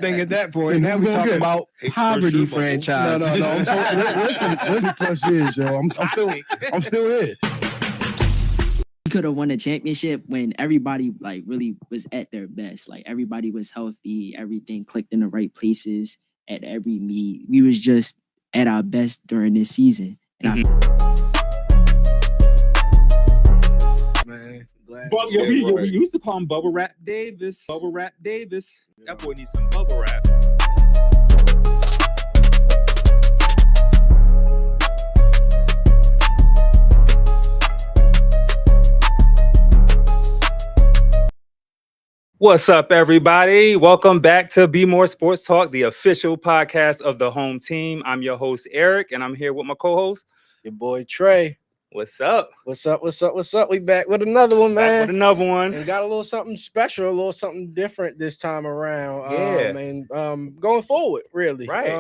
thing at that point. Now we talking about poverty franchise. No. Listen, plus years, yo. I'm still here. We could have won a championship when everybody like really was at their best. Like everybody was healthy, everything clicked in the right places at every meet. We was just at our best during this season. And Man, glad. We used to call him Bubble Wrap Davis. Bubble Wrap Davis. That boy needs some bubble wrap. What's up, everybody? Welcome back to Bmore Sports Talk, the official podcast of the home team. I'm your host, Eric, and I'm here with my co-host, Your boy Trey. What's up? What's up? We back with another one, man. Back with another one. And got a little something special, a little something different this time around. Yeah. Going forward, really. Right.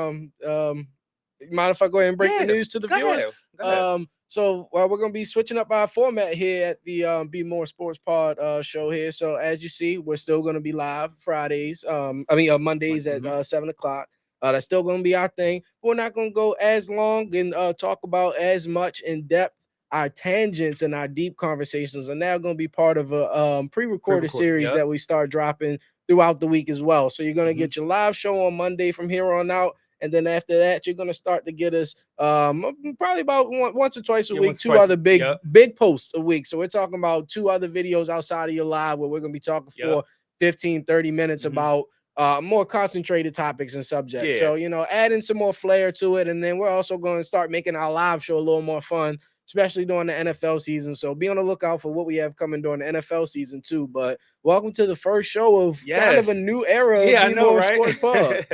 Mind if I go ahead and break the news to the viewers? Go ahead. So we're going to be switching up our format here at the Bmore Sports Pod show here. So as you see, we're still going to be live Fridays. Mondays at 7 o'clock. That's still going to be our thing. We're not going to go as long and talk about as much in depth. Our tangents and our deep conversations are now going to be part of a pre-recorded series that we start dropping throughout the week as well. So you're going to get your live show on Monday from here on out. And then after that, you're going to start to get us probably about once or twice a week, two other big posts a week. So we're talking about 2 other videos outside of your live where we're going to be talking for 15, 30 minutes about more concentrated topics and subjects. So, adding some more flair to it. And then we're also going to start making our live show a little more fun, especially during the NFL season. So be on the lookout for what we have coming during the NFL season too. But welcome to the first show of kind of a new era of Bmore Sports Pod.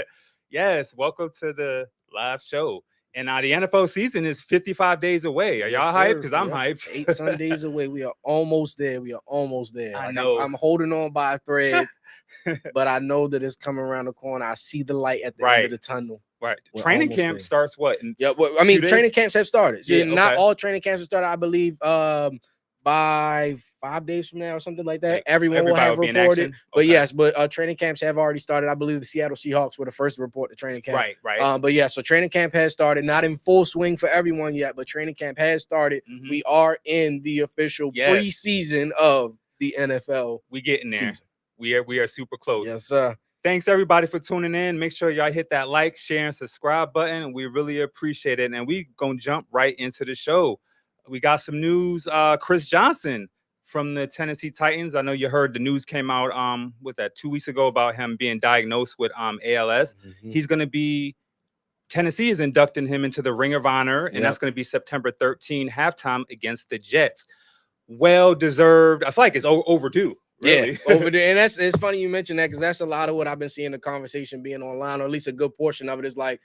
Yes, welcome to the live show. And the NFL season is 55 days away. Are y'all hyped? Because I'm hyped. 8 Sundays away. We are almost there. I know. I'm holding on by a thread, but I know that it's coming around the corner. I see the light at the end of the tunnel. Right. Training camp starts what? Training camps have started. So not all training camps have started, I believe, by 5 days from now or something like that. Like everyone will have reported. But training camps have already started. I believe the Seattle Seahawks were the first to report the training camp. Right. So training camp has started. Not in full swing for everyone yet, but training camp has started. We are in the official preseason of the NFL. We getting there. Season. We are super close. Yes, sir. Thanks, everybody, for tuning in. Make sure y'all hit that like, share, and subscribe button. We really appreciate it. And we going to jump right into the show. We got some news. Chris Johnson from the Tennessee Titans. I know you heard the news came out, 2 weeks ago about him being diagnosed with ALS. He's going to be, Tennessee is inducting him into the Ring of Honor, and that's going to be September 13, halftime against the Jets. Well-deserved. I feel like it's overdue. Really. Yeah, over there. And it's funny you mentioned that because that's a lot of what I've been seeing the conversation being online, or at least a good portion of it is like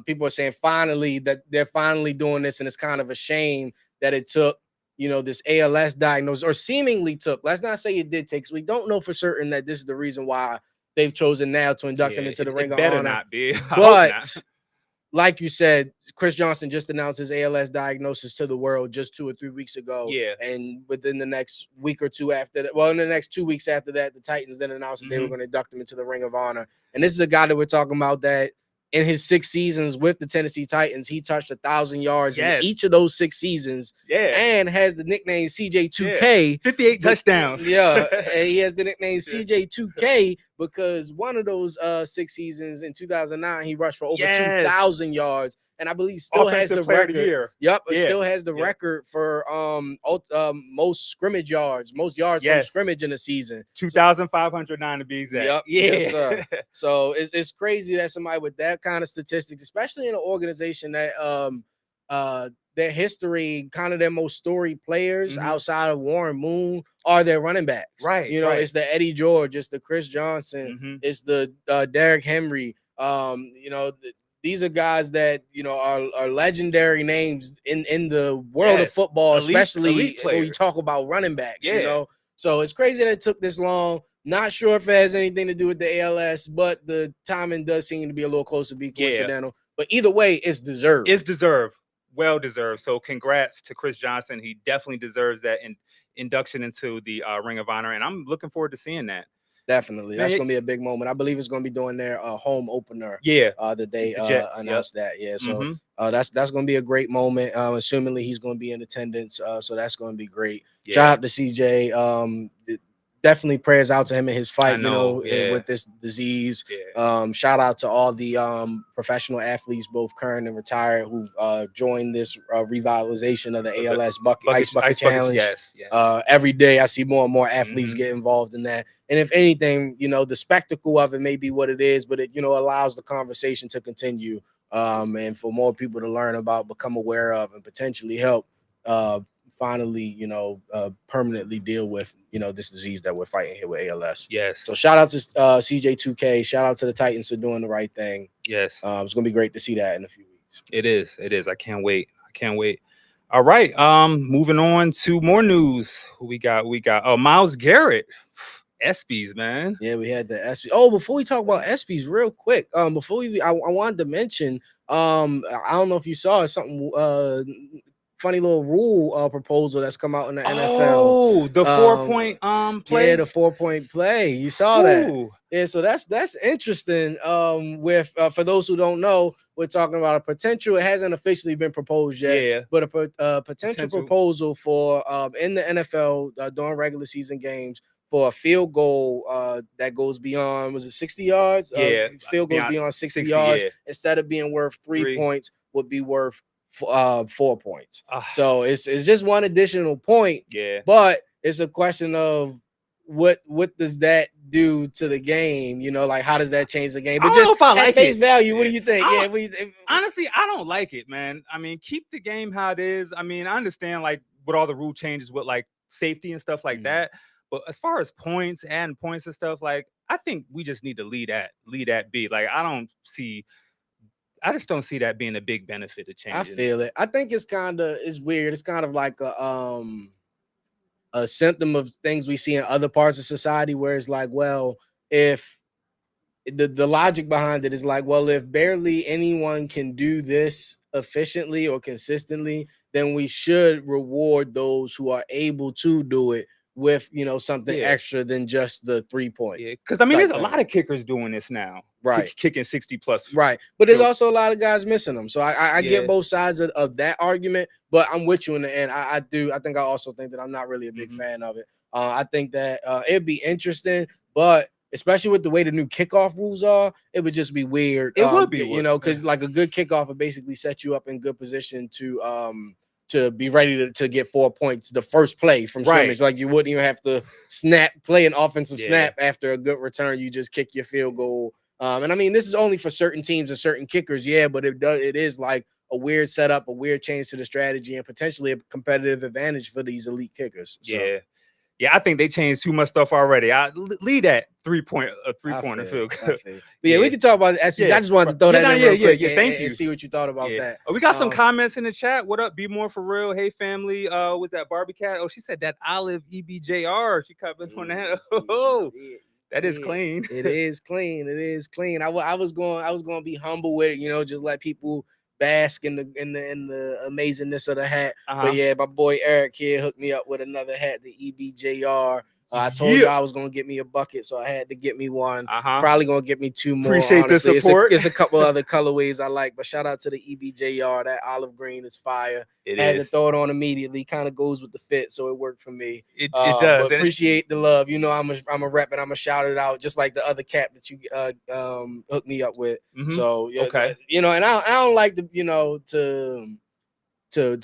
people are saying finally that they're finally doing this, and it's kind of a shame that it took, this ALS diagnosis, or seemingly took. Let's not say it did take, because we don't know for certain that this is the reason why they've chosen now to induct him into the Ring of Honor. Better not be. But like you said, Chris Johnson just announced his ALS diagnosis to the world just 2 or 3 weeks ago. Yeah. And within the next week or two after that, in the next 2 weeks after that, the Titans then announced that they were going to induct him into the Ring of Honor. And this is a guy that we're talking about that in his 6 seasons with the Tennessee Titans, he touched 1,000 yards in each of those 6 seasons. Yeah. And has the nickname CJ2K. 58 touchdowns. Yeah. And he has the nickname CJ2K because one of those 6 seasons in 2009, he rushed for over 2,000 yards. And I believe still has the record. Still has the record for most scrimmage yards, most yards from scrimmage in a season. 2,509 to be exact. Yep. Yeah. Yes, sir. So it's crazy that somebody with that kind of statistics, especially in an organization that their history, kind of their most storied players outside of Warren Moon are their running backs. Right. It's the Eddie George, it's the Chris Johnson, it's the Derrick Henry. These are guys that are legendary names in the world of football, especially when we talk about running backs. So it's crazy that it took this long. Not sure if it has anything to do with the ALS, but the timing does seem to be a little closer to be coincidental. But either way, it's deserved. It's deserved. Well deserved. So congrats to Chris Johnson. He definitely deserves that induction into the Ring of Honor, and I'm looking forward to seeing that. Definitely. Man, That's going to be a big moment. I believe it's going to be doing their home opener. Yeah. That they The Jets, announced that. Yeah. So Mhm. that's going to be a great moment. Assumingly he's going to be in attendance. So that's going to be great. Yeah. Shout out to CJ. Definitely prayers out to him in his fight, with this disease. Yeah. Shout out to all the professional athletes, both current and retired, who joined this revitalization of the ALS Ice Bucket Challenge. Yes. Every day I see more and more athletes Mhm. get involved in that. And if anything, the spectacle of it may be what it is, but it, allows the conversation to continue and for more people to learn about, become aware of, and potentially help finally, permanently deal with, this disease that we're fighting here with ALS. Yes. So shout out to CJ2K. Shout out to the Titans for doing the right thing. Yes. It's going to be great to see that in a few weeks. It is. I can't wait. All right. Moving on to more news. We got Myles Garrett. ESPYs, man. Yeah, we had the ESPYs. Oh, before we talk about ESPYs, real quick, I wanted to mention, I don't know if you saw something, funny little rule proposal that's come out in the NFL. Oh, the 4-point play. Yeah, the 4-point play. You saw that. Yeah, so that's interesting. With for those who don't know, we're talking about a potential. It hasn't officially been proposed yet, but a potential proposal for in the NFL during regular season games for a field goal that goes beyond, was it 60 yards? Field goes beyond 60 yards. Yeah. Instead of being worth 3 points, would be worth 4 points. So it's just one additional point. Yeah. But it's a question of what does that do to the game? Like, how does that change the game? But I don't know if I like face it. value, what do you think? Honestly, I don't like it, man. I mean, keep the game how it is. I mean, I understand like with all the rule changes with like safety and stuff like that. But as far as points and stuff, like I think we just need to lead that be. Like I just don't see that being a big benefit to changing. I feel it. I think it's weird. It's kind of like a symptom of things we see in other parts of society where it's like, well, if the logic behind it is like, well, if barely anyone can do this efficiently or consistently, then we should reward those who are able to do it with something extra than just the 3 points. Yeah, because I mean, there's a lot of kickers doing this now, right? Kicking 60 plus, right? But there's also a lot of guys missing them. So I get both sides of that argument. But I'm with you in the end. I also think that I'm not really a big fan of it. I think that it'd be interesting, but especially with the way the new kickoff rules are, it would just be weird. It would be, because like a good kickoff would basically set you up in good position to be ready to get 4 points the first play from scrimmage. Like you wouldn't even have to play an offensive snap after a good return. You just kick your field goal. And I mean, this is only for certain teams and certain kickers, but it is like a weird setup, a weird change to the strategy, and potentially a competitive advantage for these elite kickers. So. Yeah, I think they changed too much stuff already. I lead that 3-pointer field goal. But we can talk about it. I just wanted to throw that in real quick. Thank you. And see what you thought about that. We got some comments in the chat. What up, Bmore for real? Hey family. Was that Barbie Cat? Oh, she said that Olive EBJR. She coming on that. Oh, that is clean. It is clean. It is clean. I was going to be humble with it. Just let people bask in the amazingness of the hat. But yeah, my boy Eric here hooked me up with another hat, the EBJR. I told you I was gonna get me a bucket, so I had to get me one. Probably gonna get me 2 more. Appreciate honestly. the support. It's a couple other colorways I like, but shout out to the EBJR. That olive green is fire. I had to throw it on immediately. Kind of goes with the fit, so it worked for me. It does. But appreciate the love. I'm a rep and I'm a shout it out, just like the other cap that you hooked me up with. So okay. And I don't like to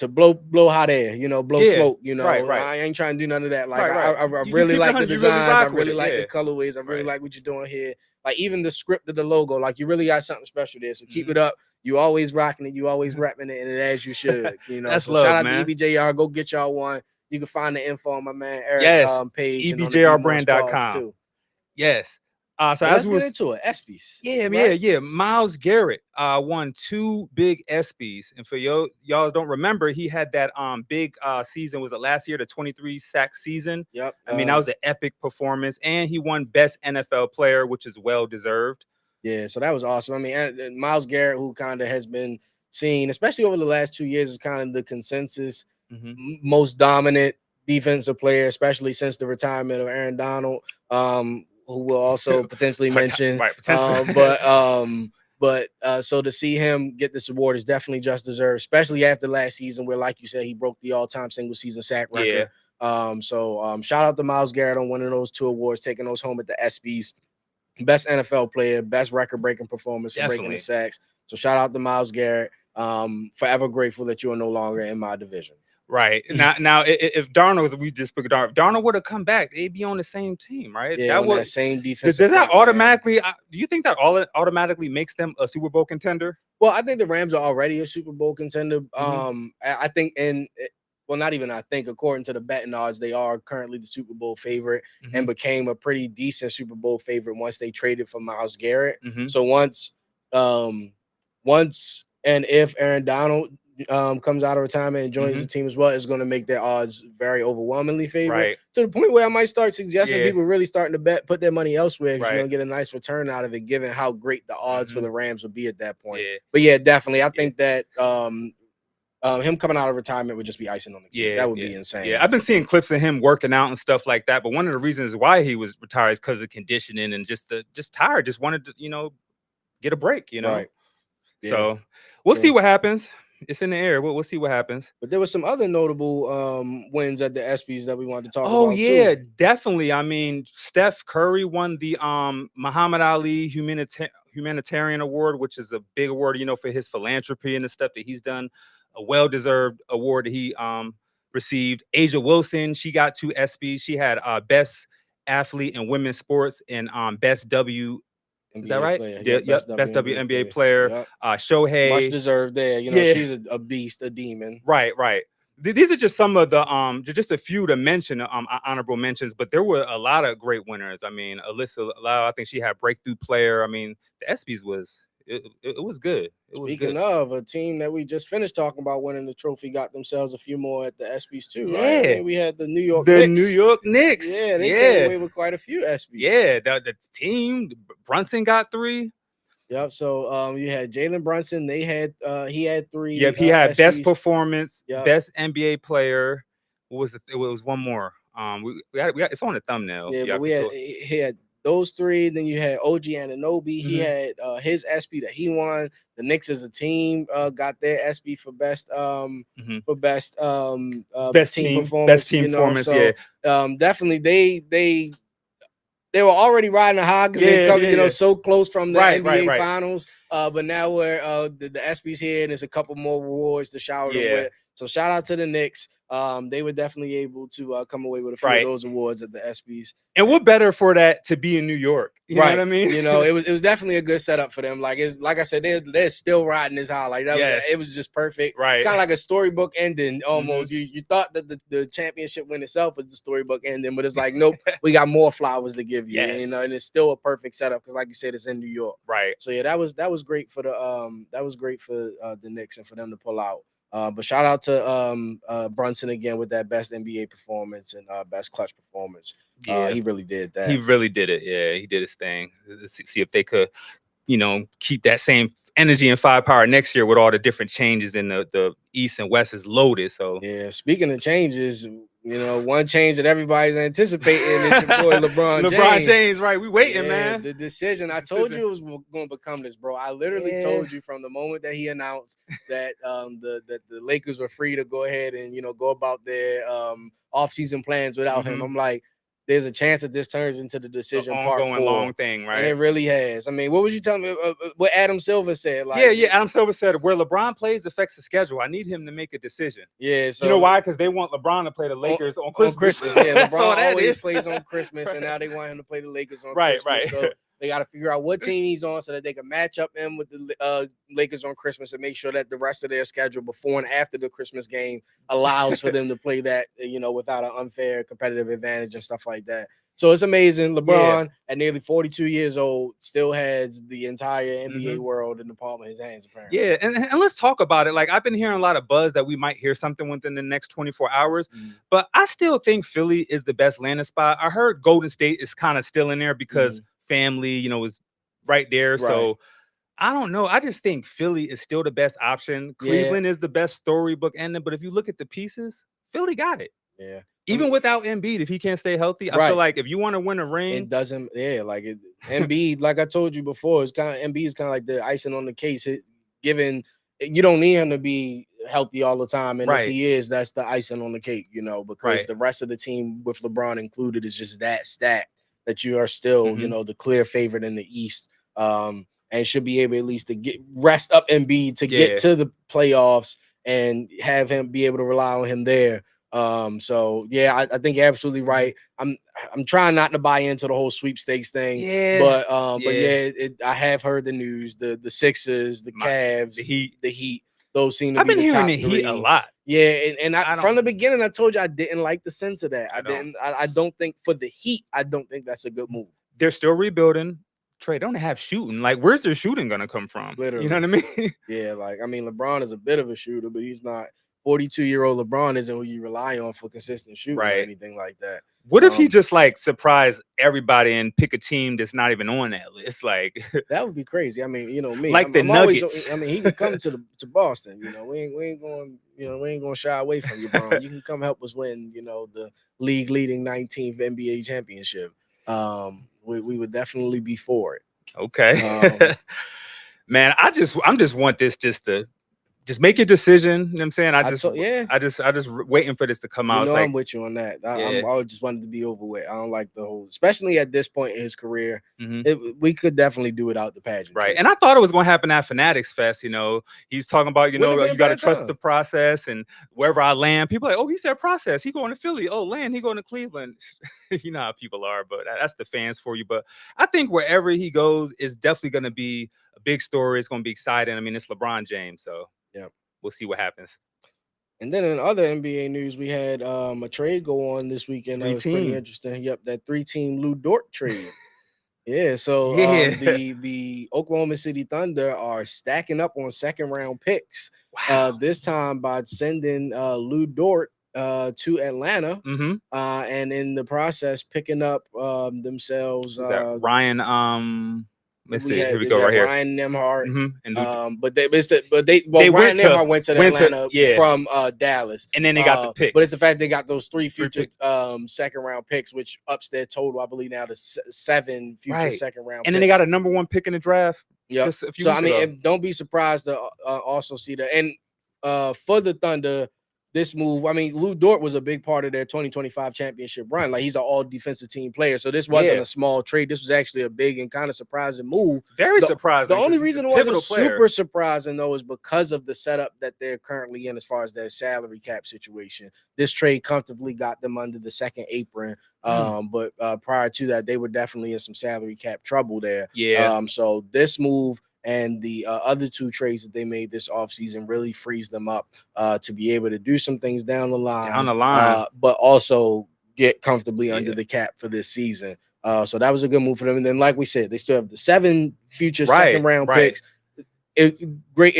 blow hot air, blow smoke, Right. I ain't trying to do none of that. Like right. I really like the designs, I really like the colorways, I really like what you're doing here. Like even the script of the logo, like you really got something special there. So keep it up. You always rocking it, you always repping it, and it as you should. That's so love, shout out man. to EBJR. Go get y'all one. You can find the info on my man Eric page. EBJRbrand.com too. Yes. So let's get into it. ESPYs. Yeah. Myles Garrett won 2 big ESPYs, and for y'all don't remember, he had that big season. Was it last year, the 23 sack season? Yep. I mean, that was an epic performance, and he won Best NFL Player, which is well deserved. Yeah, so that was awesome. I mean, Myles Garrett, who kind of has been seen, especially over the last 2 years, is kind of the consensus most dominant defensive player, especially since the retirement of Aaron Donald. who we'll also potentially mention. Right, potentially. But so to see him get this award is definitely just deserved, especially after last season, where, like you said, he broke the all-time single season sack record. So shout out to Myles Garrett on winning those 2 awards, taking those home at the ESPYs. Best NFL player, best record-breaking performance for breaking the sacks. So shout out to Myles Garrett. Forever grateful that you are no longer in my division. Right. Now, if Darnold, we just picked Darnold, if Darnold would have come back, they'd be on the same team, right? Yeah, that same defense. Does that automatically, do you think that automatically makes them a Super Bowl contender? Well, I think the Rams are already a Super Bowl contender. I think, well, not even I think, according to the betting odds, they are currently the Super Bowl favorite and became a pretty decent Super Bowl favorite once they traded for Myles Garrett. So once and if Aaron Donald comes out of retirement and joins the team as well, it's going to make their odds very overwhelmingly favorite, to the point where I might start suggesting people really starting to put their money elsewhere, because you're going to get a nice return out of it, given how great the odds for the Rams would be at that point. But yeah, definitely, I think that him coming out of retirement would just be icing on the cake. That would be insane. Yeah, I've been seeing clips of him working out and stuff like that, but one of the reasons why he was retired is because of conditioning and just tired, just wanted to get a break, Right. So we'll see what happens. It's in the air. We'll see what happens. But there was some other notable wins at the ESPYs that we wanted to talk about. Oh yeah, definitely. I mean, Steph Curry won the Muhammad Ali Humanitarian Award, which is a big award, for his philanthropy and the stuff that he's done. A well-deserved award that he received. Asia Wilson, she got 2 ESPYs. She had best athlete in women's sports and best W. Is that right? Best WNBA player. Yep. Shohei. Much deserved there. She's a beast, a demon. Right. These are just some of the just a few to mention, honorable mentions, but there were a lot of great winners. I mean, Alyssa Lau, I think she had breakthrough player. I mean, the ESPYs was good. Speaking of a team that we just finished talking about winning the trophy, got themselves a few more at the ESPYs too. Yeah, right? I mean, we had the New York Knicks. Yeah, they came away with quite a few ESPYs. Yeah, the team Brunson got 3. Yep. So you had Jalen Brunson. He had 3. Yep. He had ESPYs. Best performance, best NBA player. What was it was one more. We got it's on the thumbnail. Yeah, but he had those 3. Then you had OG Anunoby. He had his ESPY that he won. The Knicks as a team got their ESPY for best team performance. Best team performance. So, definitely they were already riding a high because they come, so close from the NBA Finals. But now we're the ESPYs here, and there's a couple more rewards to shower them with. So shout out to the Knicks. They were definitely able to come away with a few of those awards at the ESPYs. And what better for that to be in New York? You know what I mean? It was definitely a good setup for them. Like I said, they're still riding this high. Like that, it was just perfect. Right. Kind of like a storybook ending almost. You thought that the championship win itself was the storybook ending, but it's like, nope, we got more flowers to give you. And it's still a perfect setup because, like you said, it's in New York. Right. So yeah, that was great for the Knicks and for them to pull out. But shout out to Brunson again with that best NBA performance and best clutch performance. He really did that. He really did it. Yeah, he did his thing. Let's see if they could, keep that same energy and firepower next year with all the different changes in the East and West is loaded. So yeah, speaking of changes, one change that everybody's anticipating is your boy LeBron James, right? We waiting, man. The decision. I told you it was going to become this, bro. I literally told you from the moment that he announced that the Lakers were free to go ahead and go about their offseason plans without him. I'm like, there's a chance that this turns into the decision part 4. Long thing, right? And it really has. I mean, what was you telling me? What Adam Silver said? Like, Adam Silver said where LeBron plays affects the schedule. I need him to make a decision. Yeah, so you know why? Because they want LeBron to play the Lakers on Christmas. Yeah, LeBron always plays on Christmas, and now they want him to play the Lakers on Christmas. Right. So they got to figure out what team he's on so that they can match up him with the Lakers on Christmas and make sure that the rest of their schedule before and after the Christmas game allows for them to play that, without an unfair competitive advantage and stuff like that. So it's amazing. LeBron, at nearly 42 years old, still has the entire NBA world in the palm of his hands, apparently. Yeah, and let's talk about it. Like, I've been hearing a lot of buzz that we might hear something within the next 24 hours, but I still think Philly is the best landing spot. I heard Golden State is kind of still in there because family, is right there. Right. So I don't know. I just think Philly is still the best option. Cleveland is the best storybook ending, but if you look at the pieces, Philly got it. Yeah. Even without Embiid, if he can't stay healthy, I feel like if you want to win a ring, it doesn't. Yeah, like Embiid, like I told you before, Embiid is kind of like the icing on the case. Given you don't need him to be healthy all the time, and if he is, that's the icing on the cake, because the rest of the team with LeBron included is just that stacked that you are still, the clear favorite in the East, and should be able at least to rest up Embiid to get to the playoffs and have him be able to rely on him there. So yeah, I think you're absolutely right. I'm trying not to buy into the whole sweepstakes thing. But I have heard the news, the Sixers, the Cavs, the Heat, those seem to I've be been the hearing top the Heat three. a lot. Yeah, and I from the beginning I told you I didn't like the sense of that. I don't think for the Heat, I don't think that's a good move. They're still rebuilding. Trey, don't have shooting. Like, where's their shooting gonna come from? Literally. You know what I mean? Yeah, like LeBron is a bit of a shooter, but he's not. 42-year-old LeBron isn't who you rely on for consistent shooting or anything like that. What if he just like surprise everybody and pick a team that's not even on that list? Like that would be crazy. I mean, me, like the Nuggets. He can come to Boston. We ain't going. We ain't going to shy away from you, bro. You can come help us win. The league leading 19th NBA championship. We would definitely be for it. Okay, man. I'm just want this just make your decision. You know what I'm saying? I just waiting for this to come out. I'm with you on that. I just wanted to be over with. I don't like the whole, especially at this point in his career. We could definitely do without the pageant. Right. And I thought it was going to happen at Fanatics Fest. He's talking about, you got to trust the process, and wherever I land, people are like, oh, he said process. He going to Philly. Oh, land. He going to Cleveland. You know how people are, but that's the fans for you. But I think wherever he goes is definitely going to be a big story. It's going to be exciting. I mean, it's LeBron James. So yeah, we'll see what happens. And then in other NBA news, we had a trade go on this weekend. That was pretty interesting. Yep, that 3-team Lou Dort trade. Yeah, so the Oklahoma City Thunder are stacking up on second-round picks. This time by sending Lou Dort to Atlanta, and in the process picking up themselves Ryan. Let's see. Here we go. Right here, Ryan Nembhard. And Ryan Nembhard went to Atlanta from Dallas, and then they got the pick. But it's the fact they got those three future second-round picks, which ups their total, I believe, now to 7 future second-round. And then they got a number 1 pick in the draft. Yeah. So I mean, don't be surprised to also see that. And for the Thunder, this move, I mean, Lou Dort was a big part of their 2025 championship run. Like, he's an all-defensive team player. So this wasn't a small trade. This was actually a big and kind of surprising move. Very surprising. The only reason it wasn't super surprising, though, is because of the setup that they're currently in as far as their salary cap situation. This trade comfortably got them under the second apron. But prior to that, they were definitely in some salary cap trouble there. Yeah. So this move and the other 2 trades that they made this offseason really frees them up to be able to do some things down the line. But also get comfortably under the cap for this season. So that was a good move for them. And then, like we said, they still have the 7 future second-round picks. Great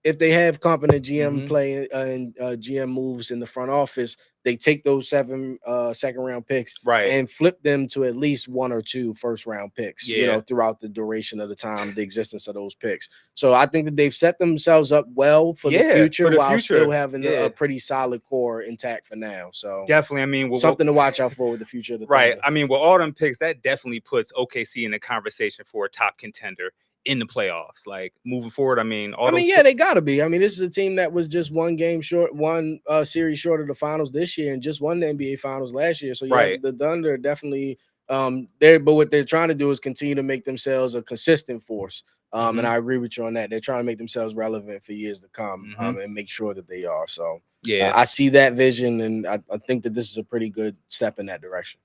if they have competent GM play and GM moves in the front office, they take those 7 second-round picks and flip them to at least 1 or 2 first-round picks, throughout the duration of the time, the existence of those picks. So I think that they've set themselves up well for the future while still having a pretty solid core intact for now. So definitely, I mean, something to watch out for with the future of the Thunder. I mean, with all them picks, that definitely puts OKC in the conversation for a top contender in the playoffs. Like, moving forward, they gotta be. I mean, this is a team that was just one series short of the finals this year and just won the NBA finals last year. So the Thunder definitely but what they're trying to do is continue to make themselves a consistent force. And I agree with you on that. They're trying to make themselves relevant for years to come, and make sure that they are. So I see that vision, and I think that this is a pretty good step in that direction.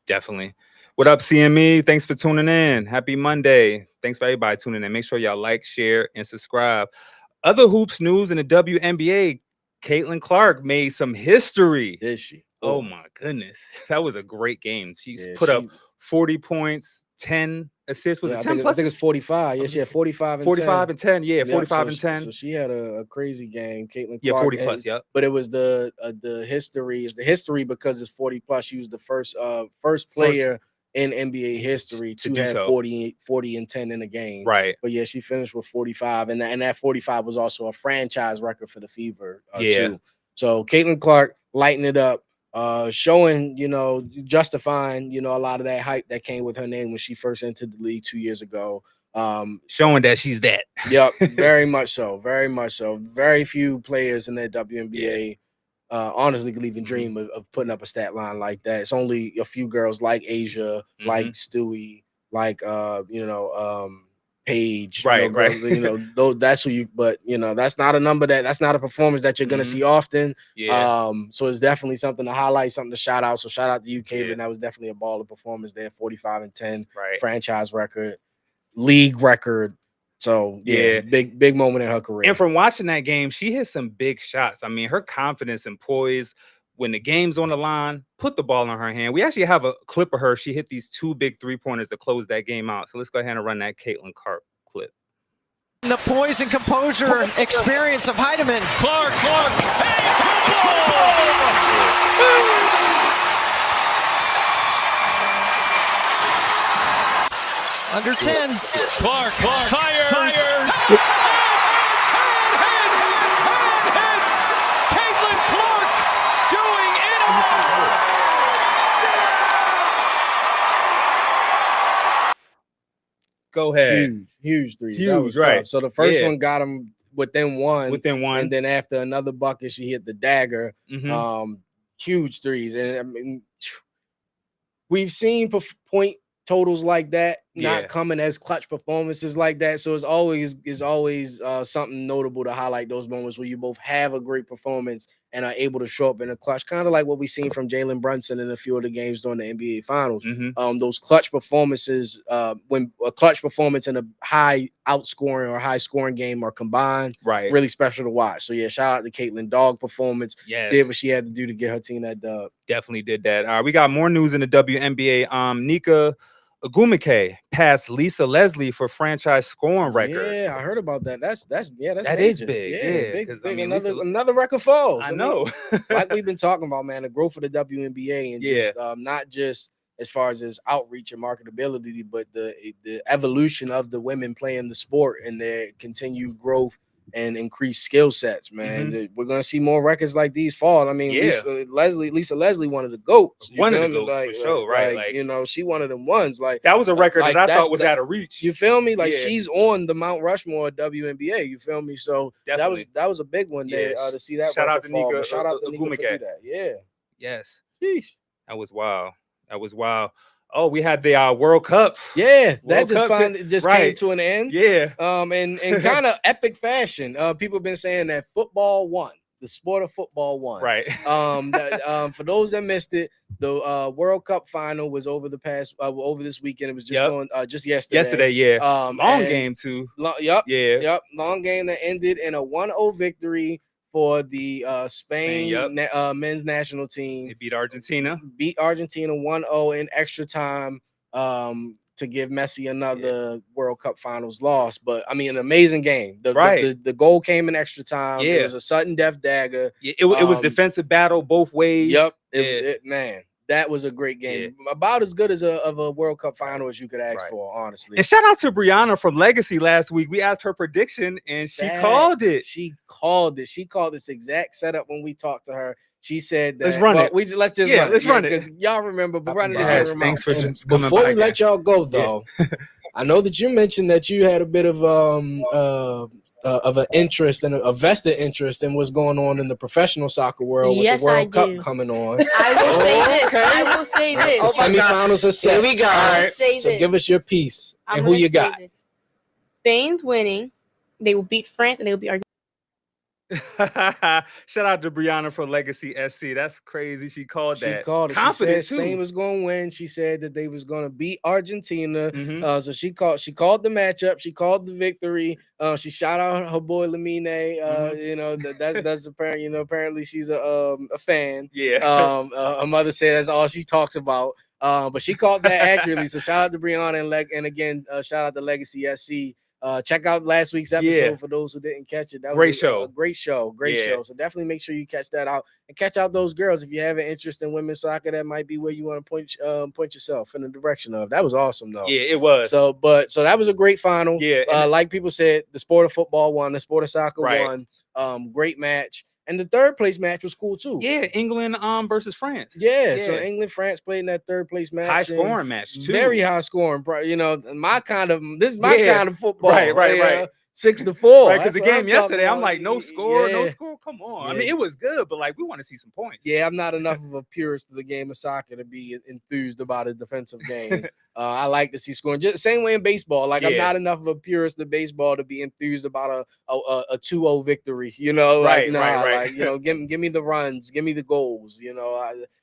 Definitely. What up, CME? Thanks for tuning in. Happy Monday. Thanks for everybody tuning in. Make sure y'all like, share, and subscribe. Other hoops news in the WNBA. Caitlin Clark made some history. Is she? Oh my goodness. That was a great game. She's put up 40 points, 10 assists. Was it 10 plus? I think it's 45. Yeah, she had 45 and 45 and 10. Yeah, 45 so and 10. So she had a crazy game. Caitlin Clark. Yeah, 40 plus, But it was the history. It's the history because it's 40 plus. She was the first player in NBA history to have 40 and 10 in a game. Right. But yeah, she finished with 45. And that 45 was also a franchise record for the Fever too. So Caitlin Clark lighting it up. showing, justifying, a lot of that hype that came with her name when she first entered the league 2 years ago. Showing that she's that. Yep, very much so. Very much so. Very few players in the WNBA honestly could even dream of putting up a stat line like that. It's only a few girls like Asia, like Stewie, like Paige, right. that's who you. But that's not a number that's not a performance that you're gonna see often. Yeah. So it's definitely something to highlight, something to shout out. So shout out to you, Caitlin. That was definitely a baller performance there. 45-10, franchise record, league record. So big moment in her career. And from watching that game, she hit some big shots. I mean, her confidence and poise when the game's on the line, put the ball in her hand. We actually have a clip of her. She hit these 2 big 3-pointers to close that game out. So let's go ahead and run that Caitlin Karp clip. The poise and composure experience of Heidemann. Clark, hey, Under 10. Clark, fires. Hits. Caitlin Clark doing it all. Go ahead. Huge three. Huge, that was right. tough. So the first one got him within one. And then after another bucket, she hit the dagger. Huge threes. And I mean, we've seen point totals like that not coming as clutch performances like that. So it's always something notable to highlight those moments where you both have a great performance and are able to show up in a clutch, kind of like what we've seen from Jalen Brunson in a few of the games during the NBA Finals. Those clutch performances, when a clutch performance and a high outscoring or high scoring game are combined, really special to watch. So yeah, shout out to Caitlin. Dog performance. Did what she had to do to get her team that dub. Definitely did that. All right, we got more news in the WNBA. Nika Agumike passed Lisa Leslie for franchise scoring record. Yeah, I heard about that. That's that major. is big. Big. I mean, another record falls. I know. Like we've been talking about, man, the growth of the WNBA and just not just as far as its outreach and marketability, but the evolution of the women playing the sport and their continued growth and increased skill sets, man. We're gonna see more records like these fall. I mean, Lisa Leslie, one of the GOATs. One of the GOATs for sure, right? Like, she one of them ones. Like that was a record that I thought was out of reach. You feel me? Like she's on the Mount Rushmore of WNBA. You feel me? So that was a big one there to see that. Shout out to fall. Nika. Shout out to Nika for that. Yeah. Yes. Sheesh. That was wild. Oh, we had the World Cup. Yeah, that just came to an end. Yeah. In kind of epic fashion. People have been saying that football won. The sport of football won. Right. For those that missed it, the World Cup final was over this weekend. It was just on just yesterday. Yesterday, long game too. Long game that ended in a 1-0 victory for the Spain men's national team. They beat Argentina. 1-0 in extra time to give Messi another World Cup Finals loss. But I mean, an amazing game. The goal came in extra time. It was a sudden death dagger. It was defensive battle both ways. Yep. Man. That was a great game. About as good as a World Cup final as you could ask for, honestly. And shout out to Brianna from Legacy last week. We asked her prediction and she called it. She called this exact setup when we talked to her. She said that. Let's run it. Let's just run it. Let's run it. Because y'all remember, but run it. Yes, thanks for just coming before by we let y'all go, though, I know that you mentioned that you had a bit of an interest and a vested interest in what's going on in the professional soccer world with the World Cup coming on. I will say this. The semifinals are set. Here we go. Right. So give us your piece and who you got. Spain's winning. They will beat France and they will beat Argentina. Shout out to Brianna from Legacy SC. That's crazy. She called that. She called it. Confident she said Spain was going to win. She said that they was going to beat Argentina. So she called the matchup. She called the victory. She shout out her boy Lamine. That's apparent. Apparently she's a fan. Yeah. Her mother said that's all she talks about. But she called that accurately. So shout out to Brianna and again shout out to Legacy SC. Check out last week's episode for those who didn't catch it. That was a great show. So definitely make sure you catch that out and catch out those girls if you have an interest in women's soccer. That might be where you want to point yourself in the direction of. That was awesome though. Yeah, it was. So that was a great final. Yeah. Like people said, the sport of football won, the sport of soccer won. Great match. And the third place match was cool too. Yeah, England versus France. Yeah, so England France played in that third place match. High scoring match too. Very high scoring. You know, this is my kind of football. Right. 6-4. Right, because the game yesterday, I'm like, no score. Come on. Yeah. I mean, it was good, but like, we want to see some points. Yeah, I'm not enough of a purist of the game of soccer to be enthused about a defensive game. I like to see scoring. Just same way in baseball. Like, I'm not enough of a purist of baseball to be enthused about a 2-0 victory. You know, right. Like, you know, give me the runs, give me the goals. You know,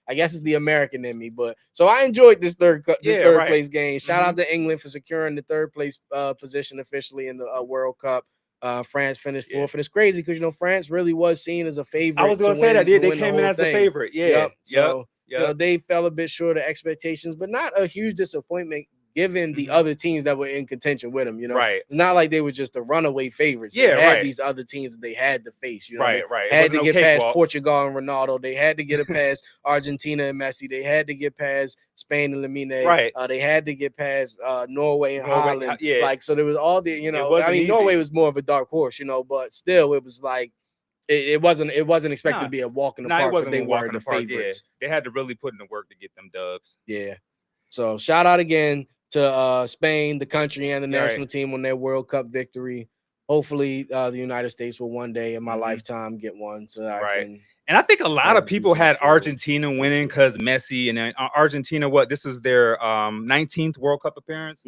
I guess it's the American in me, but so I enjoyed this third place game. Shout out to England for securing the third place position officially in the World Cup. France finished fourth, and it's crazy because, you know, France really was seen as a favorite. I was going to say that they came in as the favorite. So you know, they fell a bit short of expectations, but not a huge disappointment given the other teams that were in contention with them. You know, it's not like they were just the runaway favorites. They had these other teams that they had to face. You know, they had to get past Portugal and Ronaldo. They had to get past Argentina and Messi. They had to get past Spain and Lamine. They had to get past Norway and Haaland. Like, so there was all the, you know, I mean, Norway was more of a dark horse, you know, but still it was like, it wasn't expected to be a walk in the park, but they were the favorites. They had to really put in the work to get them dubs. Yeah. So shout out again to Spain, the country, and the national team on their World Cup victory. Hopefully, the United States will one day in my lifetime get one, so that I can. And I think a lot of people had Argentina winning because Messi and Argentina. This is their 19th World Cup appearance.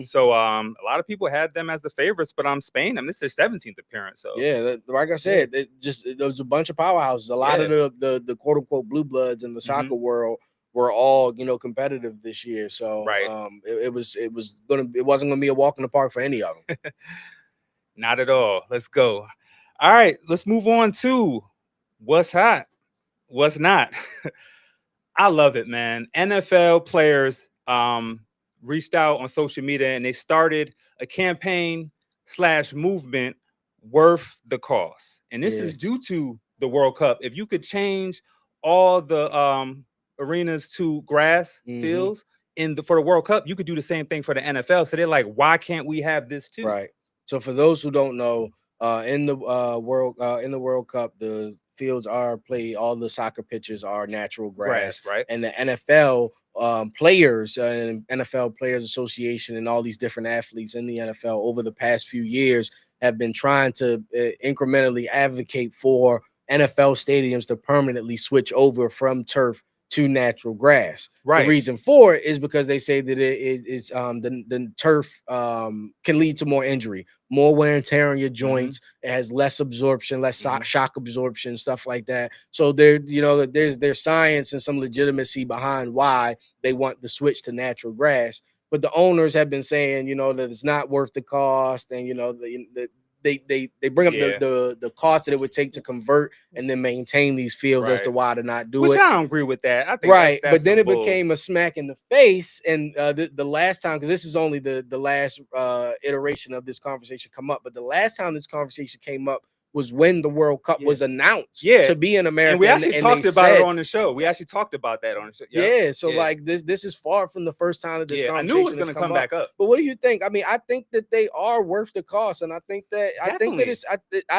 So a lot of people had them as the favorites, but Spain, I mean, this is their 17th appearance. So yeah, like I said, there was a bunch of powerhouses. A lot of the quote unquote blue bloods in the soccer world were all, you know, competitive this year. So it wasn't gonna be a walk in the park for any of them. Not at all. Let's go. All right, let's move on to what's hot, what's not. I love it, man. NFL players reached out on social media and they started a campaign / movement worth the cost. And this is due to the World Cup. If you could change all the arenas to grass fields for the World Cup, you could do the same thing for the NFL. So they're like, why can't we have this too? Right. So for those who don't know, in the World Cup, the fields are played. All the soccer pitches are natural grass, right? And the NFL players and NFL Players Association and all these different athletes in the NFL over the past few years have been trying to incrementally advocate for NFL stadiums to permanently switch over from turf to natural grass. The reason for it is because they say that it is the turf can lead to more injury, more wear and tear on your joints. It has less absorption, less shock absorption, stuff like that. So there's science and some legitimacy behind why they want the switch to natural grass. But the owners have been saying, you know, that it's not worth the cost, and you know they bring up the cost that it would take to convert and then maintain these fields as to why to not do it. Which I don't agree with that. I think that's but then it became a smack in the face. And the last time, because this is only the last iteration of this conversation come up, but the last time this conversation came up was when the World Cup was announced to be in America. And we actually talked about it on the show. We actually talked about that on the show. Yeah, so like this is far from the first time that this conversation I knew it was going to come back up. But what do you think? I mean, I think that they are worth the cost, and I think that I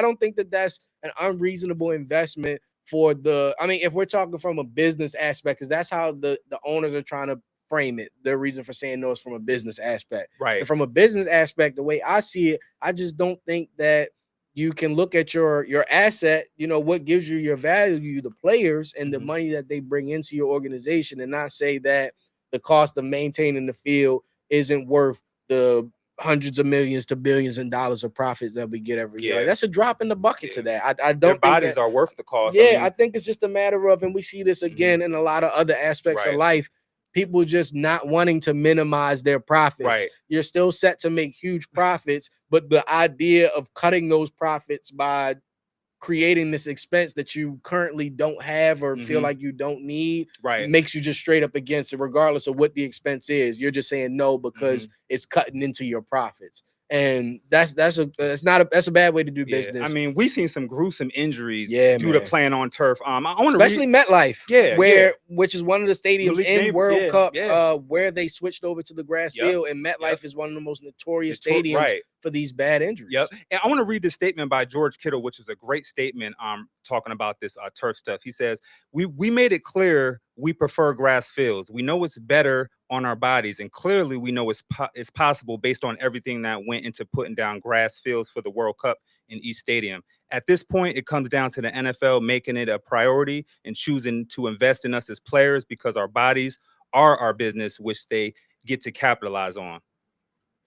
don't think that that's an unreasonable investment for the. I mean, if we're talking from a business aspect, because that's how the owners are trying to frame it. The reason for saying no is from a business aspect. Right. And from a business aspect, the way I see it, I just don't think that you can look at your asset, you know, what gives you your value, the players and the money that they bring into your organization, and not say that the cost of maintaining the field isn't worth the hundreds of millions to billions in dollars of profits that we get every year. Like, that's a drop in the bucket to that. I don't Their think bodies are worth the cost. I think it's just a matter of, and we see this again in a lot of other aspects of life, people just not wanting to minimize their profits. You're still set to make huge profits, but the idea of cutting those profits by creating this expense that you currently don't have or feel like you don't need makes you just straight up against it, regardless of what the expense is. You're just saying no because it's cutting into your profits. And that's a bad way to do business. I mean, we've seen some gruesome injuries due to playing on turf. Especially MetLife, which is one of the stadiums in World Cup where they switched over to the grass field. And MetLife is one of the most notorious stadiums for these bad injuries. Yep. And I want to read this statement by George Kittle, which is a great statement talking about this turf stuff. He says, we made it clear we prefer grass fields. We know it's better on our bodies, and clearly we know it's possible based on everything that went into putting down grass fields for the World Cup in each stadium. At this point, it comes down to the NFL making it a priority and choosing to invest in us as players because our bodies are our business, which they get to capitalize on.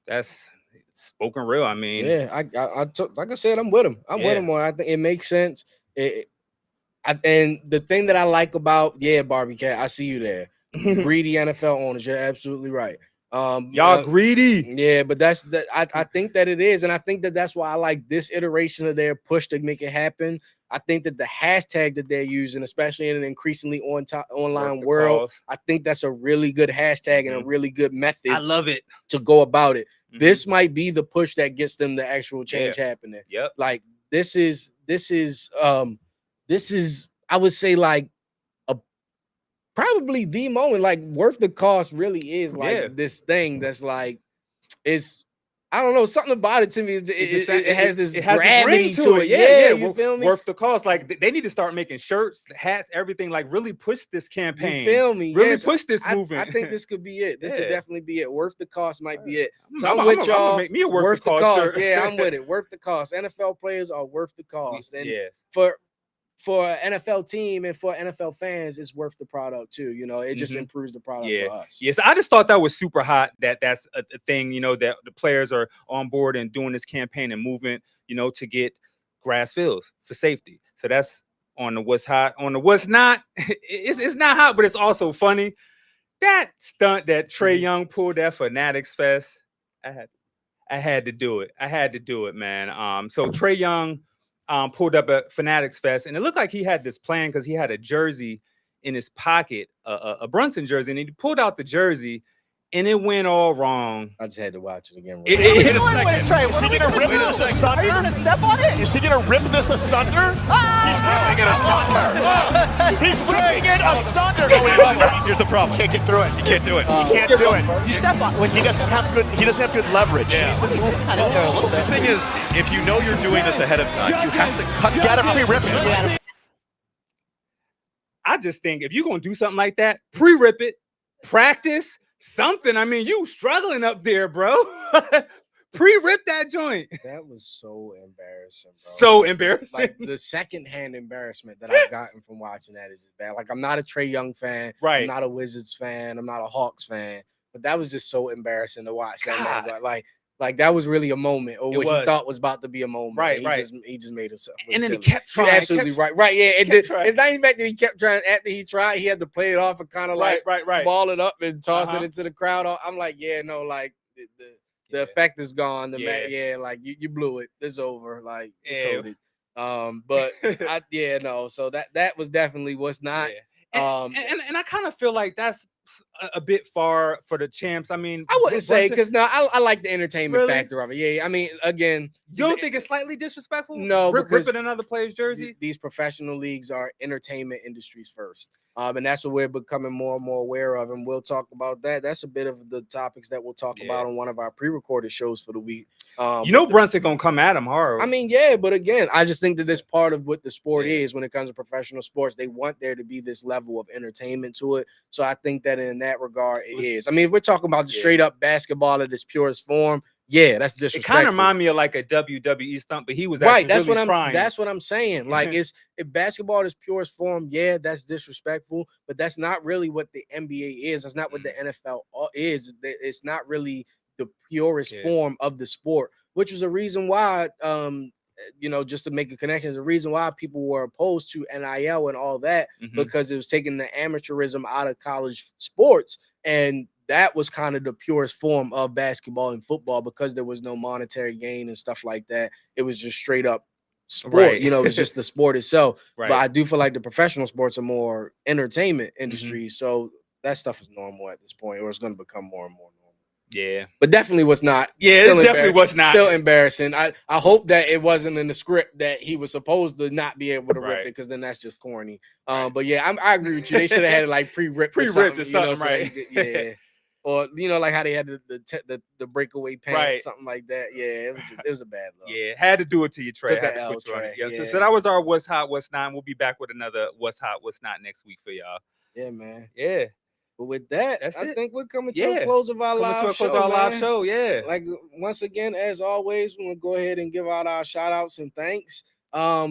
That's spoken real. I mean, yeah, I like I said, I'm with him. I'm with him on. I think it makes sense. And the thing that I like about Barbie Cat, I see you there. Greedy NFL owners, you're absolutely right. Y'all greedy. Yeah, but I think that it is, and I think that that's why I like this iteration of their push to make it happen. I think that the hashtag that they're using, especially in an increasingly online world, I think that's a really good hashtag and a really good method. I love it to go about it. This might be the push that gets them the actual change happening. Yep. Like this is I would say like probably the moment, like worth the cost really is like this thing that's like I don't know, something about it to me. It has this gravity to it. Yeah, you feel me? Worth the cost. Like they need to start making shirts, hats, everything. Like really push this campaign. You feel me? Really push this movement. I think this could be it. This could definitely be it. Worth the cost might be it. So I'm with y'all. make me a worth the cost shirt. Yeah, I'm with it. Worth the cost. NFL players are worth the cost. And for an NFL team and for NFL fans, it's worth the product too. You know, it just improves the product for us. Yes, I just thought that was super hot. That's a thing, you know, that the players are on board and doing this campaign and movement, you know, to get grass fields for safety. So that's on the what's hot. On the what's not, it's not hot, but it's also funny. That stunt that Trae Young pulled at Fanatics Fest, I had to do it. I had to do it, man. So Trae Young pulled up at Fanatics Fest, and it looked like he had this plan because he had a jersey in his pocket, a Brunson jersey, and he pulled out the jersey, and it went all wrong. I just had to watch it again. Is he going to rip this asunder? Are you going to step on it? Is he going to rip this asunder? He's ripping it asunder. He's ripping it asunder. Here's the problem. Can't get through it. You can't do it. He can't do it. You step on it. He doesn't have good leverage. Yeah. The thing is, if you know you're doing this ahead of time, you have to cut. You got to pre-rip it. I just think if you're going to do something like that, pre-rip it, practice something. I mean, you struggling up there, bro. Pre-rip that joint. That was so embarrassing, bro. So embarrassing. Like the secondhand embarrassment that I've gotten from watching that is just bad. Like I'm not a Trae Young fan. Right. I'm not a Wizards fan. I'm not a Hawks fan. But that was just so embarrassing to watch. That man, like that was really a moment, or what he thought was about to be a moment. Right, He just made himself. And then silly. he kept trying. You're absolutely right. Yeah. It's not even back that he kept trying. After he tried, he had to play it off and kind of like ball it up and toss it into the crowd. I'm like, the effect is gone. Like you blew it. It's over. Like coded. But So that was definitely what's not. Yeah. And I kind of feel like that's a bit far for the champs. I mean, I wouldn't say, because I like the entertainment factor of it. Yeah, I mean, again, you don't think it's slightly disrespectful? No, ripping another player's jersey. These professional leagues are entertainment industries first, and that's what we're becoming more and more aware of. And we'll talk about that. That's a bit of the topics that we'll talk about on one of our pre-recorded shows for the week. Brunson gonna come at him hard. I mean, but again, I just think that this part of what the sport is when it comes to professional sports. They want there to be this level of entertainment to it. So I think that in that regard, it is. I mean, if we're talking about the straight up basketball at its purest form, that's disrespectful. It kind of reminds me of like a WWE stunt, but he was right. That's what I'm saying. Like, if basketball at its purest form, that's disrespectful. But that's not really what the NBA is. That's not what the NFL is. It's not really the purest form of the sport, which is a reason why, just to make a connection, is a reason why people were opposed to NIL and all that, because it was taking the amateurism out of college sports. And that was kind of the purest form of basketball and football, because there was no monetary gain and stuff like that. It was just straight up sport, it was just the sport itself. But I do feel like the professional sports are more entertainment industries. So that stuff is normal at this point, or it's going to become more and more normal. Yeah, but definitely was not. Yeah, it definitely was not. Still embarrassing. I hope that it wasn't in the script that he was supposed to not be able to rip it, because then that's just corny. But I agree with you. They should have had it like pre-ripped or something, right? So Or like how they had the breakaway pants, Right. something like that. Yeah, it was a bad look. Yeah, had to do it to you, Trey. Took Had a to L, put you on it. Trey. Yeah. So Yeah. that was our What's Hot, What's Not. We'll be back with another What's Hot, What's Not next week for y'all. Yeah, man. Yeah. But with that, That's I it. think we're coming to a close of our Coming live to a close show, of our live man. show. Yeah. Like once again, as always, we want to go ahead and give out our shout outs and thanks.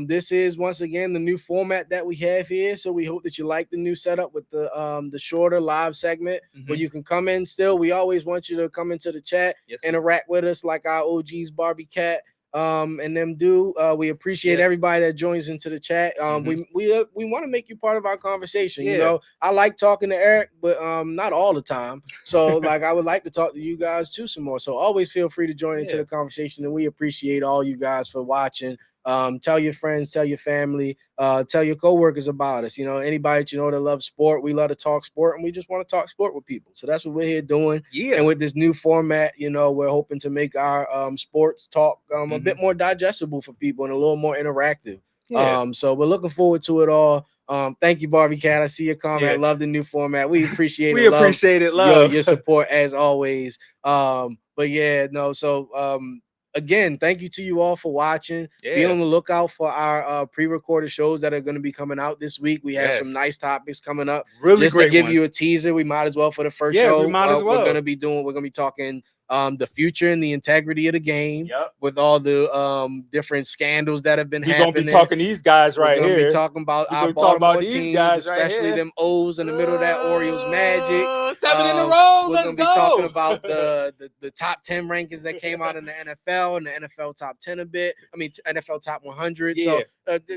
This is once again the new format that we have here. So we hope that you like the new setup with the shorter live segment where you can come in still. We always want you to come into the chat, interact with us like our OGs Barbie Cat and them do. We appreciate everybody that joins into the chat. We want to make you part of our conversation. You know, I like talking to Eric, but not all the time. So like I would like to talk to you guys too some more. So always feel free to join into the conversation, and we appreciate all you guys for watching. Tell your friends, tell your family, tell your coworkers about us. Anybody that that loves sport, we love to talk sport, and we just want to talk sport with people. So that's what we're here doing. And with this new format, we're hoping to make our sports talk a bit more digestible for people and a little more interactive. So we're looking forward to it all. Thank you, Barbie Cat. I see your comment. I love the new format. We appreciate it. Appreciate it. Love your support as always. But yeah, no. So again, thank you to you all for watching. Be on the lookout for our pre-recorded shows that are going to be coming out this week. We have some nice topics coming up. Really just great to give ones. you a teaser, we might as well for the first show. We might as well. We're going to be talking the future and the integrity of the game with all the different scandals that have been happening. We're going to be talking these guys right here. We're going to be talking about our Baltimore teams, especially them O's in the middle of that Orioles magic. 7 in a row. We're going to be talking about the top 10 rankings that came out in the NFL and the NFL top 10 a bit. I mean, NFL top 100. So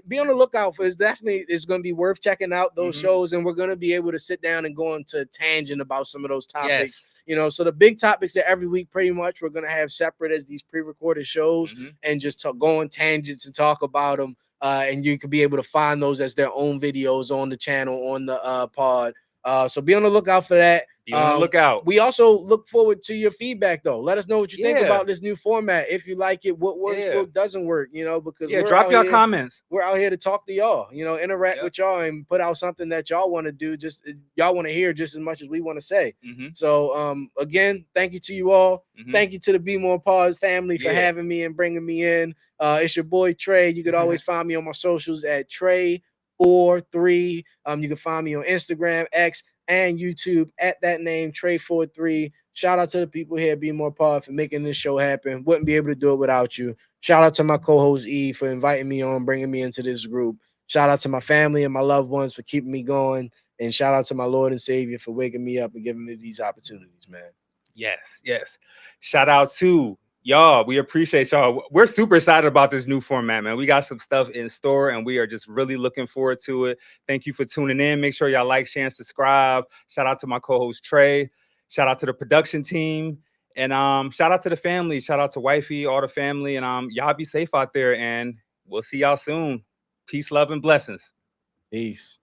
be on the lookout for it. It's going to be worth checking out those shows, and we're going to be able to sit down and go into a tangent about some of those topics. So the big topics that every week pretty much we're going to have separate as these pre-recorded shows and just go on tangents and talk about them. And you can be able to find those as their own videos on the channel, on the pod. So be on the lookout for that. Be on the lookout. We also look forward to your feedback, though. Let us know what you think about this new format. If you like it, what works, what doesn't work, because drop your comments. We're out here to talk to y'all, interact with y'all and put out something that y'all want to do. Just y'all want to hear just as much as we want to say. So again, thank you to you all. Thank you to the BmorePod family for having me and bringing me in. It's your boy Trey. You could always find me on my socials at Trey43. You can find me on Instagram, X, and YouTube at that name, Trey43. Shout out to the people here at BmorePod for making this show happen. Wouldn't be able to do it without you. Shout out to my co-host E for inviting me on, bringing me into this group. Shout out to my family and my loved ones for keeping me going. And shout out to my Lord and Savior for waking me up and giving me these opportunities, man. Yes. Shout out to y'all. We appreciate y'all. We're super excited about this new format, man. We got some stuff in store and we are just really looking forward to it. Thank you for tuning in. Make sure y'all like, share, and subscribe. Shout out to my co-host Trey. Shout out to the production team. And shout out to the family. Shout out to wifey, all the family. And y'all be safe out there. And we'll see y'all soon. Peace, love, and blessings. Peace.